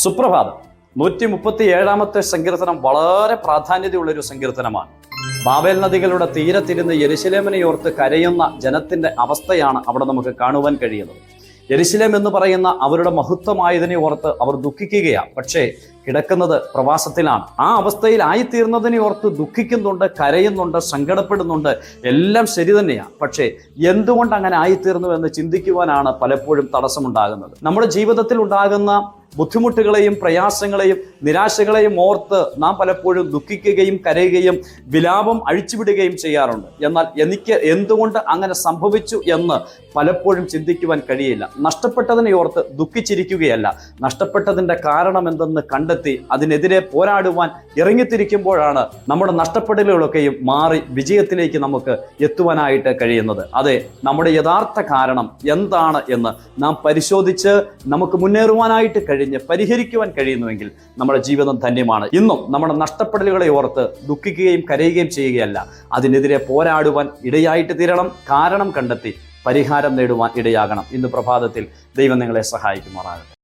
സുപ്രഭാതം 137 സങ്കീർത്തനം വളരെ പ്രാധാന്യതയുള്ളൊരു സങ്കീർത്തനമാണ്. ബാബേൽ നദികളുടെ തീരത്തിരുന്ന് യെരുശലേമിനെ ഓർത്ത് കരയുന്ന ജനത്തിന്റെ അവസ്ഥയാണ് അവിടെ നമുക്ക് കാണുവാൻ കഴിയുന്നത്. യെരുശലേം എന്ന് പറയുന്ന അവരുടെ മഹത്വമായതിനെ ഓർത്ത് അവർ ദുഃഖിക്കുകയാണ്. പക്ഷേ കിടക്കുന്നത് പ്രവാസത്തിലാണ്. ആ അവസ്ഥയിൽ ആയിത്തീർന്നതിനെ ഓർത്ത് ദുഃഖിക്കുന്നുണ്ട്, കരയുന്നുണ്ട്, സങ്കടപ്പെടുന്നുണ്ട്. എല്ലാം ശരി തന്നെയാണ്. പക്ഷേ എന്തുകൊണ്ട് അങ്ങനെ ആയിത്തീർന്നു എന്ന് ചിന്തിക്കുവാനാണ് പലപ്പോഴും തടസ്സമുണ്ടാകുന്നത്. നമ്മുടെ ജീവിതത്തിൽ ഉണ്ടാകുന്ന ബുദ്ധിമുട്ടുകളെയും പ്രയാസങ്ങളെയും നിരാശകളെയും ഓർത്ത് നാം പലപ്പോഴും ദുഃഖിക്കുകയും കരയുകയും വിലാപം അഴിച്ചുവിടുകയും ചെയ്യാറുണ്ട്. എന്നാൽ എനിക്ക് എന്തുകൊണ്ട് അങ്ങനെ സംഭവിച്ചു എന്ന് പലപ്പോഴും ചിന്തിക്കുവാൻ കഴിയില്ല. നഷ്ടപ്പെട്ടതിനെ ഓർത്ത് ദുഃഖിച്ചിരിക്കുകയല്ല, നഷ്ടപ്പെട്ടതിൻ്റെ കാരണം എന്തെന്ന് കണ്ടെത്തി അതിനെതിരെ പോരാടുവാൻ ഇറങ്ങിത്തിരിക്കുമ്പോഴാണ് നമ്മുടെ നഷ്ടപ്പെടലുകളൊക്കെയും മാറി വിജയത്തിലേക്ക് നമുക്ക് എത്തുവാനായിട്ട് കഴിയുന്നത്. അതെ, നമ്മുടെ യഥാർത്ഥ കാരണം എന്താണ് എന്ന് നാം പരിശോധിച്ച് നമുക്ക് മുന്നേറുവാനായിട്ട് പരിഹരിക്കുവാൻ കഴിയുന്നുവെങ്കിൽ നമ്മുടെ ജീവിതം ധന്യമാണ്. ഇന്നും നമ്മുടെ നഷ്ടപ്പെടലുകളെ ഓർത്ത് ദുഃഖിക്കുകയും കരയുകയും ചെയ്യുകയല്ല, അതിനെതിരെ പോരാടുവാൻ ഇടയായിട്ട് തീരണം. കാരണം കണ്ടെത്തി പരിഹാരം നേടുവാൻ ഇടയാകണം. ഇന്ന് പ്രഭാതത്തിൽ ദൈവം നിങ്ങളെ സഹായിക്കുമാറാകട്ടെ.